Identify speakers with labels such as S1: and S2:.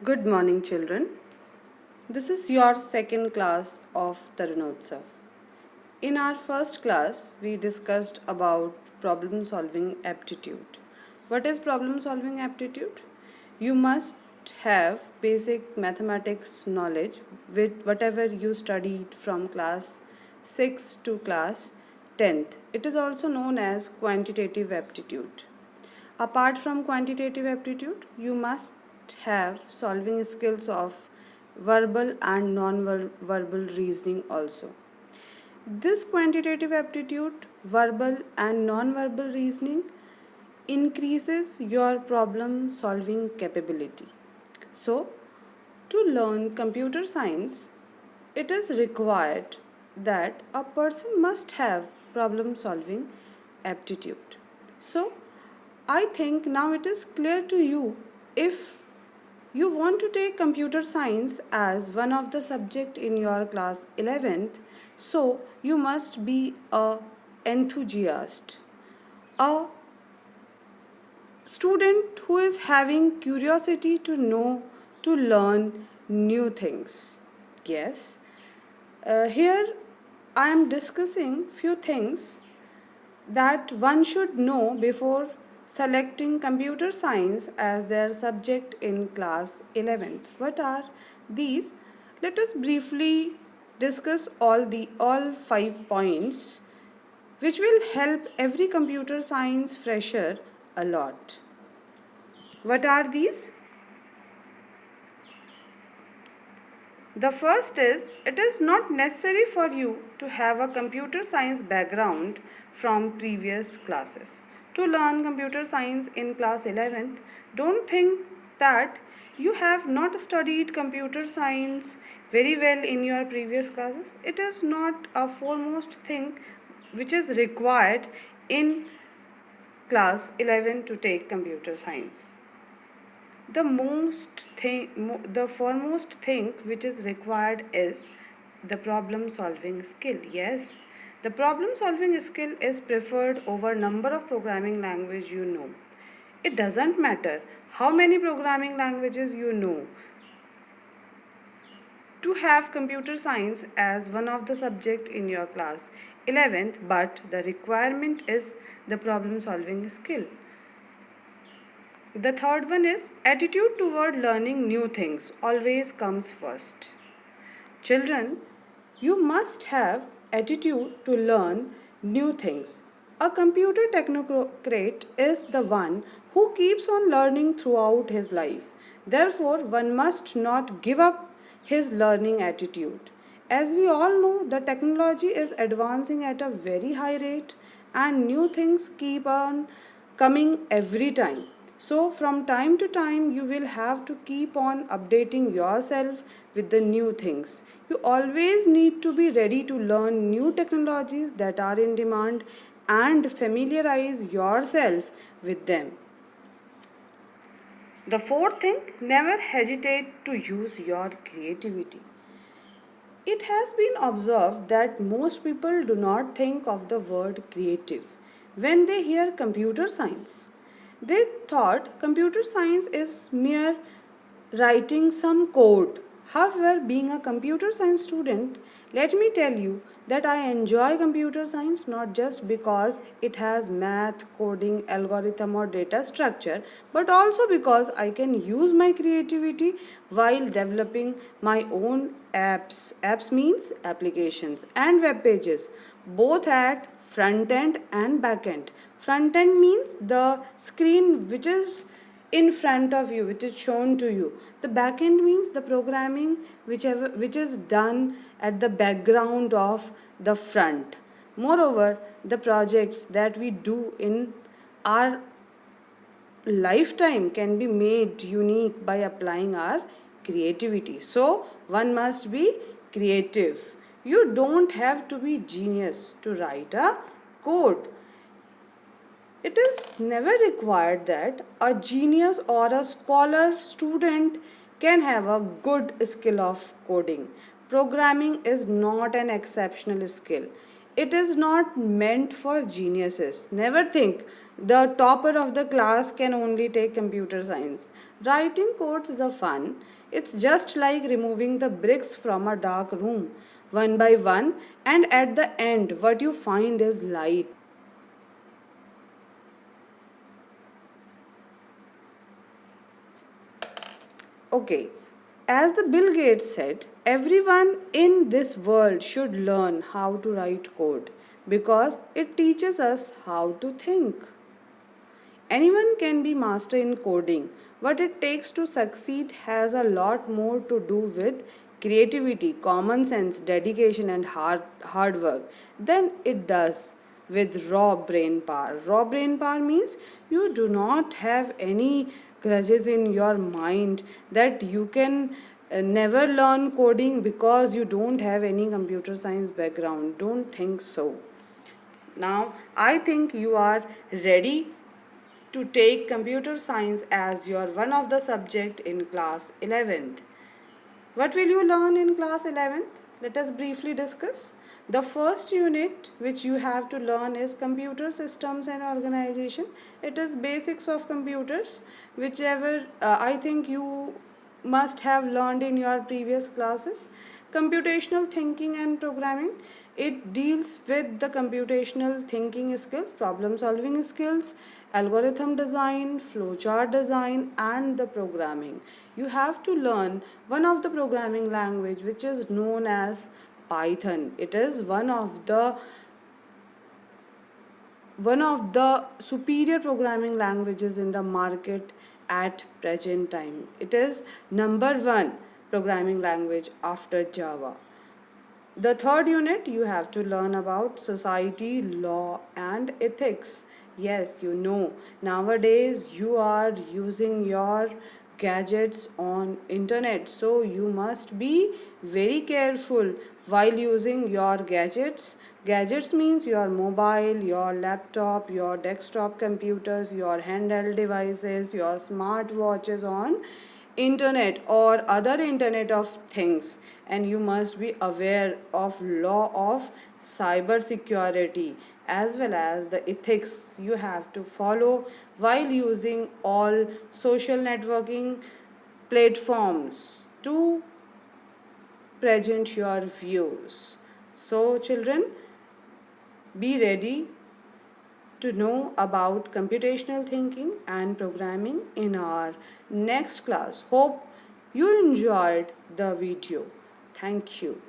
S1: Good morning, children. This is your second class of Tarunotsav. In our first class, we discussed about problem solving aptitude. What is problem solving aptitude? You must have basic mathematics knowledge with whatever you studied from class 6 to class 10th. It is also known as quantitative aptitude. Apart from quantitative aptitude, you must have solving skills of verbal and non-verbal reasoning also. This quantitative aptitude, verbal and non-verbal reasoning increases your problem solving capability. So, to learn computer science, it is required that a person must have problem solving aptitude. So, I think now it is clear to you if you want to take computer science as one of the subject in your class 11th, so you must be a enthusiast, a student who is having curiosity to know, to learn new things. Yes, here I am discussing few things that one should know before selecting computer science as their subject in class 11th. What are these? Let us briefly discuss all 5 points which will help every computer science fresher a lot. What are these? The first is, it is not necessary for you to have a computer science background from previous classes. To learn computer science in class 11th, don't think that you have not studied computer science very well in your previous classes. It is not a foremost thing which is required in class 11 to take computer science. The foremost thing which is required is the problem solving skill. Yes, the problem solving skill is preferred over number of programming language you know. It doesn't matter how many programming languages you know. To have computer science as one of the subject in your class 11th, but the requirement is the problem solving skill. The third one is attitude toward learning new things always comes first. Children, you must have attitude to learn new things. A computer technocrat is the one who keeps on learning throughout his life. Therefore, one must not give up his learning attitude. As we all know, the technology is advancing at a very high rate and new things keep on coming every time. So, from time to time, you will have to keep on updating yourself with the new things. You always need to be ready to learn new technologies that are in demand and familiarize yourself with them. The fourth thing, never hesitate to use your creativity. It has been observed that most people do not think of the word creative when they hear computer science. They thought computer science is mere writing some code. However, being a computer science student, let me tell you that I enjoy computer science not just because it has math, coding, algorithm or data structure, but also because I can use my creativity while developing my own apps. Apps means applications and web pages, both at front end and back end. Front end means the screen which is in front of you, which is shown to you. The back end means the programming which is done at the background of the front. Moreover, the projects that we do in our lifetime can be made unique by applying our creativity. So, one must be creative. You don't have to be genius to write a code. It is never required that a genius or a scholar student can have a good skill of coding. Programming is not an exceptional skill. It is not meant for geniuses. Never think the topper of the class can only take computer science. Writing codes is a fun. It's just like removing the bricks from a dark room, one by one, and at the end, what you find is light. Okay, as the Bill Gates said, everyone in this world should learn how to write code because it teaches us how to think. Anyone can be master in coding. What it takes to succeed has a lot more to do with creativity, common sense, dedication and hard work than it does with raw brain power. Raw brain power means you do not have any grudges in your mind that you can never learn coding because you don't have any computer science background. Don't think so. Now, I think you are ready to take computer science as your one of the subject in class 11th. What will you learn in class 11th? Let us briefly discuss. The first unit which you have to learn is computer systems and organization. It is basics of computers, whichever I think you must have learned in your previous classes. Computational thinking and programming. It deals with the computational thinking skills, problem solving skills, algorithm design, flowchart design, and the programming. You have to learn one of the programming language which is known as Python. It is one of the superior programming languages in the market at present time. It is number 1 programming language after Java. The third unit, you have to learn about society, law, and ethics. Yes, you know, nowadays you are using your gadgets on internet, so you must be very careful while using your gadgets. Gadgets means your mobile, your laptop, your desktop computers, your handheld devices, your smart watches on internet or other internet of things, and you must be aware of law of cyber security as well as the ethics you have to follow while using all social networking platforms to present your views. So children, be ready to know about computational thinking and programming in our next class. Hope you enjoyed the video. Thank you.